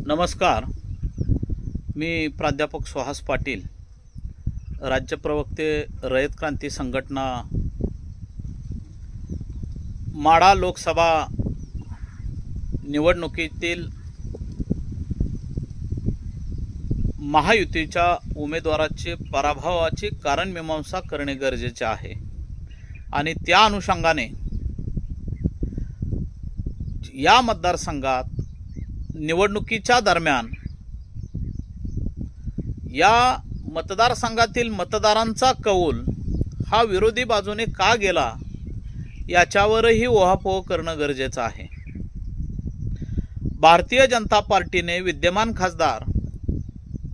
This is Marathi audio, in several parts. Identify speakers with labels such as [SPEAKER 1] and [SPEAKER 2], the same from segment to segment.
[SPEAKER 1] नमस्कार, मी प्राध्यापक सुहास पाटील, राज्य प्रवक्ते रयत क्रांती संघटना, माढा लोकसभा निवडणुकीतील महायुतीच्या उमेदवाराची पराभवाची कारणमीमांसा करणे गरजेचे आहे आणि त्या अनुषंगाने या मतदारसंघात निवडणुकीच्या दरम्यान या मतदारसंघातील मतदारांचा कौल हा विरोधी बाजूने का गेला याच्यावरही उहापोह करणं गरजेचं आहे। भारतीय जनता पार्टीने विद्यमान खासदार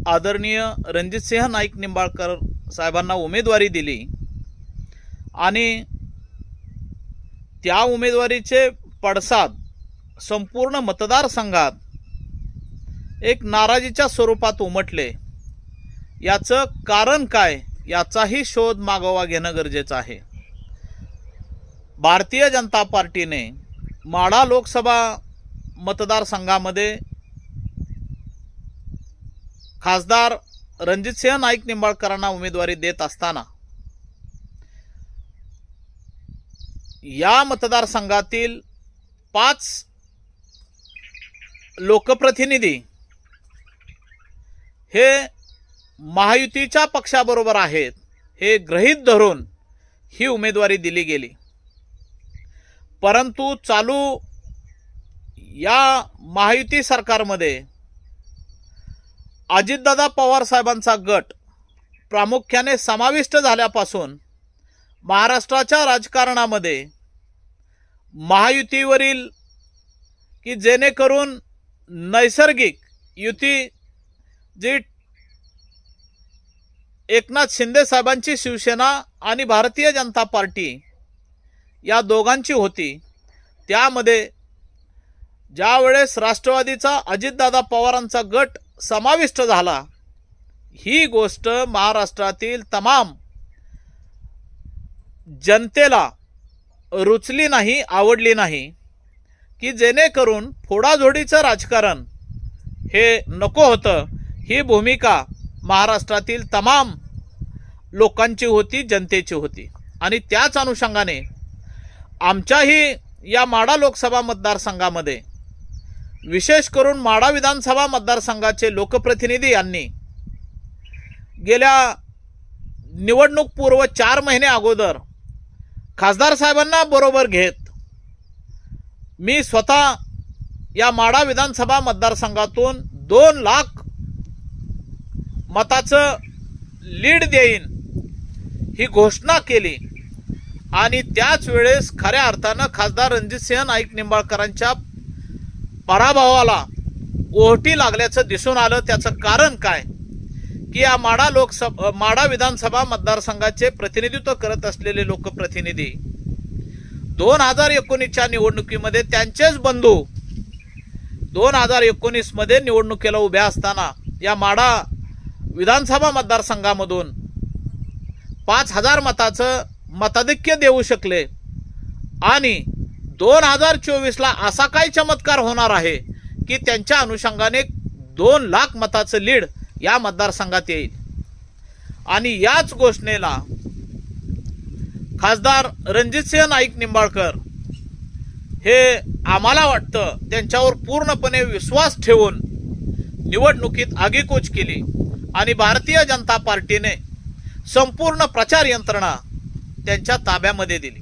[SPEAKER 1] आदरणीय रणजितसिंह नाईक निंबाळकर साहेबांना उमेदवारी दिली आणि त्या उमेदवारीचे पडसाद संपूर्ण मतदारसंघात एक नाराजीच्या स्वरूपात उमटले। याचं कारण काय याचाही शोध मागोवा घेणं गरजेचं आहे। भारतीय जनता पार्टीने माढा लोकसभा मतदारसंघामध्ये खासदार रणजितसिंह नाईक निंबाळकरांना उमेदवारी देत असताना या मतदारसंघातील 5 लोकप्रतिनिधी हे महायुतीच्या पक्षाबरोबर आहेत हे गृहीत धरून ही उमेदवारी दिली गेली। परंतु चालू या महायुती सरकारमध्ये अजितदादा पवार साहेबांचा गट प्रामुख्याने समाविष्ट झाल्यापासून महाराष्ट्राच्या राजकारणामध्ये महायुतीवरील की जेणेकरून नैसर्गिक युती जी एकनाथ शिंदे साहेबांची शिवसेना आणि भारतीय जनता पार्टी या दोघांची होती, त्यामध्ये ज्या वेळेस राष्ट्रवादीचा अजितदादा पवारांचा गट समाविष्ट झाला, ही गोष्ट महाराष्ट्रातील तमाम जनतेला रुचली नाही, आवडली नाही, की जेणेकरून फोडाजोडीचं राजकारण हे नको होतं। ही भूमिका महाराष्ट्रातील तमाम लोकांची होती, जनतेची होती आणि त्याच अनुषंगाने आमच्याही या माढा लोकसभा मतदारसंघामध्ये विशेष करून माढा विधानसभा मतदारसंघाचे लोकप्रतिनिधी यांनी गेल्या निवडणूक पूर्व 4 महिने अगोदर खासदार साहेबांना बरोबर घेत मी स्वतः या माढा विधानसभा मतदारसंघातून 2 लाख मताचं लीड देईन ही घोषणा केली आणि त्याच वेळेस खऱ्या अर्थानं खासदार रणजितसिंह नाईक निंबाळकरांच्या पराभवाला ओहोटी लागल्याचं दिसून आलं। त्याचं कारण काय की या माढा विधानसभा मतदारसंघाचे प्रतिनिधित्व करत असलेले लोकप्रतिनिधी 2019च्या निवडणुकीमध्ये त्यांचेच बंधू 2019 मध्ये निवडणुकीला उभ्या असताना या माढा विधानसभा मतदारसंघामधून 5000 मताचं मताधिक्य देऊ शकले आणि 2024ला असा काय चमत्कार होणार आहे की त्यांच्या अनुषंगाने 2 लाख मताचं लीड या मतदारसंघात येईल। आणि याच घोषणेला खासदार रणजितसिंह नाईक निंबाळकर हे आम्हाला वाटतं त्यांच्यावर पूर्णपणे विश्वास ठेवून निवडणुकीत आगीकूच केली आणि भारतीय जनता पार्टीने संपूर्ण प्रचार यंत्रणा त्यांच्या ताब्यामध्ये दिली।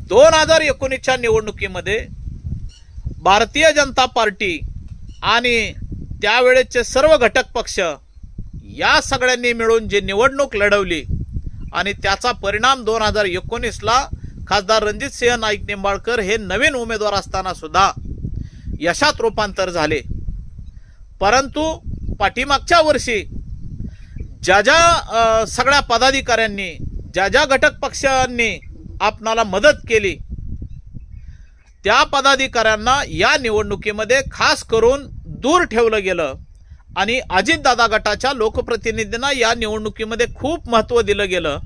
[SPEAKER 1] 2019च्या निवडणुकीमध्ये भारतीय जनता पार्टी आणि त्यावेळेचे सर्व घटक पक्ष या सगळ्यांनी मिळून जी निवडणूक लढवली आणि त्याचा परिणाम 2019ला खासदार रणजितसिंह नाईक निंबाळकर हे नवीन उमेदवार असताना सुद्धा यशात रूपांतर झाले। परंतु पाठीमागच्या वर्षी ज्या सगळ्या पदाधिकाऱ्यांनी ज्या घटक पक्षांनी आपणाला मदत केली त्या पदाधिकाऱ्यांना या निवडणुकीमध्ये खास करून दूर ठेवलं गेलं आणि अजितदादा गटाच्या लोकप्रतिनिधींना या निवडणुकीमध्ये खूप महत्त्व दिलं गेलं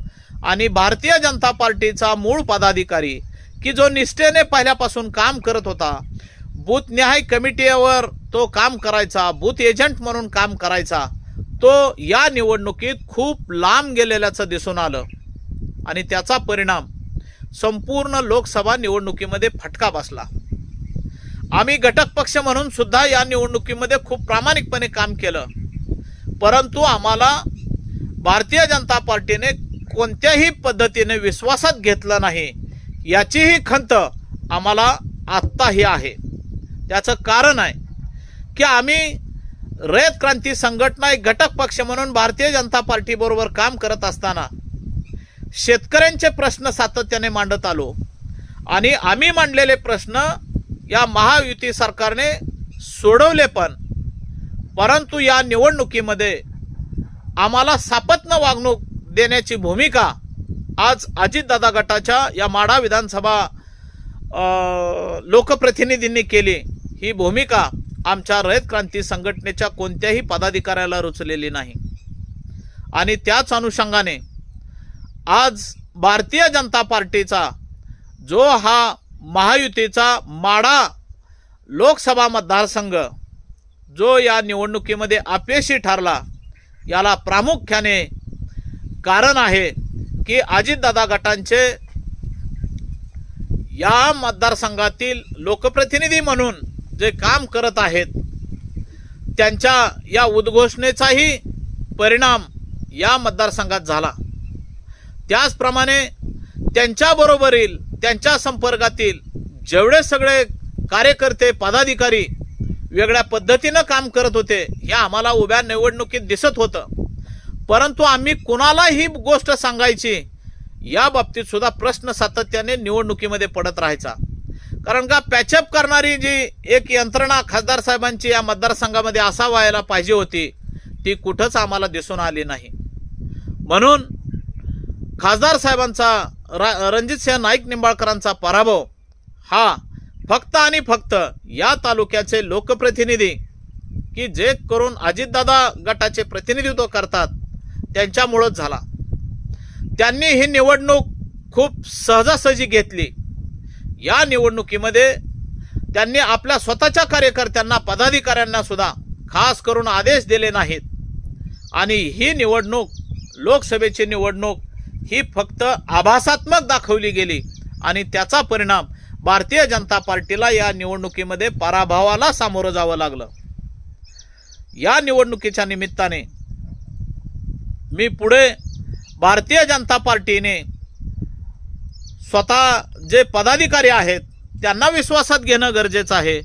[SPEAKER 1] आणि भारतीय जनता पार्टीचा मूळ पदाधिकारी की जो निष्ठेने पहिल्यापासून काम करत होता, बूथनिहाय कमिटीवर तो काम करायचा, बूथ एजंट म्हणून काम करायचा, तो या निवडणुकीत खूप लांब गेलेल्याचं दिसून आलं आणि त्याचा परिणाम संपूर्ण लोकसभा निवडणुकीमध्ये फटका बसला। आम्ही घटक पक्ष म्हणून सुद्धा या निवडणुकीमध्ये खूप प्रामाणिकपणे काम केलं, परंतु आम्हाला भारतीय जनता पार्टीने कोणत्याही पद्धतीने विश्वासात घेतलं नाही, याचीही खंत आम्हाला आत्ताही आहे। त्याचं कारण आहे की आम्ही रयत क्रांती संघटना एक घटक पक्ष म्हणून भारतीय जनता पार्टी बरोबर काम करत असताना शेतकऱ्यांचे प्रश्न सातत्याने मांडत आलो आणि आम्ही मांडलेले प्रश्न या महायुती सरकारने सोडवले पण, परंतु या निवडणुकीमध्ये आम्हाला सापत्न वागणूक देण्याची भूमिका आज अजितदादा गटाच्या या माढा विधानसभा लोकप्रतिनिधींनी केली। ही भूमिका आमच्या रयत क्रांती संघटनेच्या कोणत्याही पदाधिकाऱ्याला रुचलेली नाही आणि त्याच अनुषंगाने आज भारतीय जनता पार्टीचा जो हा महायुतीचा माढा लोकसभा मतदारसंघ जो या निवडणुकीमध्ये अपयशी ठरला, याला प्रामुख्याने कारण आहे की अजितदादा गटांचे या मतदारसंघातील लोकप्रतिनिधी म्हणून जे काम करत आहेत, त्यांच्या या उद्घोषणेचाही परिणाम या मतदारसंघात झाला। त्याचप्रमाणे त्यांच्याबरोबरील त्यांच्या संपर्कातील जेवढे सगळे कार्यकर्ते पदाधिकारी वेगळ्या पद्धतीनं काम करत होते, हे आम्हाला उभ्या निवडणुकीत दिसत होतं, परंतु आम्ही कुणाला ही गोष्ट सांगायची या बाबतीत सुद्धा प्रश्न सातत्याने निवडणुकीमध्ये पडत राहायचा। कारण का पॅचअप करणारी जी एक यंत्रणा खासदार साहेबांची या मतदारसंघामध्ये असावायला पाहिजे होती, ती कुठंच आम्हाला दिसून आली नाही। म्हणून खासदार साहेबांचा रणजितसिंह नाईक निंबाळकरांचा पराभव हा फक्त आणि फक्त या तालुक्याचे लोकप्रतिनिधी की जे करून अजितदादा गटाचे प्रतिनिधित्व करतात त्यांच्यामुळेच झाला। त्यांनी ही निवडणूक खूप सहजासहजी घेतली। या निवडणुकीमध्ये त्यांनी आपल्या स्वतःच्या कार्यकर्त्यांना पदाधिकाऱ्यांना सुद्धा खास करून आदेश दिले नाहीत आणि ही निवडणूक लोकसभेची निवडणूक ही फक्त आभासात्मक दाखवली गेली आणि त्याचा परिणाम भारतीय जनता पार्टीला या निवडणुकीमध्ये पराभवाला सामोरं जावं लागलं। या निवडणुकीच्या निमित्ताने मी पुढे भारतीय जनता पार्टीने स्वतः जे पदाधिकारी आहेत त्यांना विश्वासात घेणं गरजेचं आहे,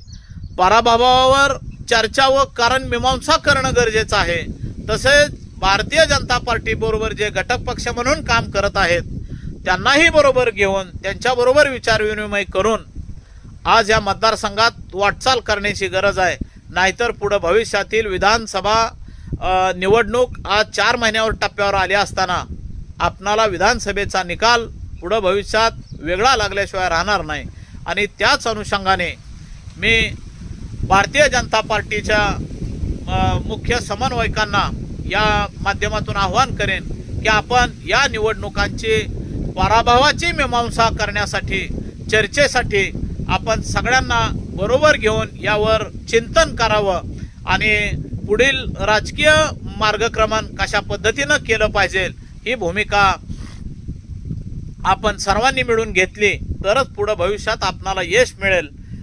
[SPEAKER 1] पराभवावर चर्चा व कारण मीमांसा करणं गरजेचं आहे। तसेच भारतीय जनता पार्टी बरोबर जे घटक पक्ष म्हणून काम करत आहेत त्यांनाही बरोबर घेऊन त्यांच्याबरोबर विचारविनिमय करून आज या मतदारसंघात वाटचाल करण्याची गरज आहे। नाहीतर पुढे भविष्यातील विधानसभा निवडणूक आज 4 महिन्यावर टप्प्यावर आली असताना आपणाला विधानसभेचा निकाल पुढे भविष्यात वेगळा लागल्याशिवाय राहणार नाही आणि त्याच अनुषंगाने मी भारतीय जनता पार्टीच्या मुख्य समन्वयकांना या माध्यमातून आवाहन करेन की आपण या निवडणुकांची पराभवाची मीमांसा करण्यासाठी चर्चेसाठी आपण सगळ्यांना बरोबर घेऊन यावर चिंतन करावं आणि पुढील राजकीय मार्गक्रमण कशा पद्धतीनं केलं पाहिजे ही भूमिका आपण सर्वांनी मिळून घेतली तरच पुढे भविष्यात आपणाला यश मिळेल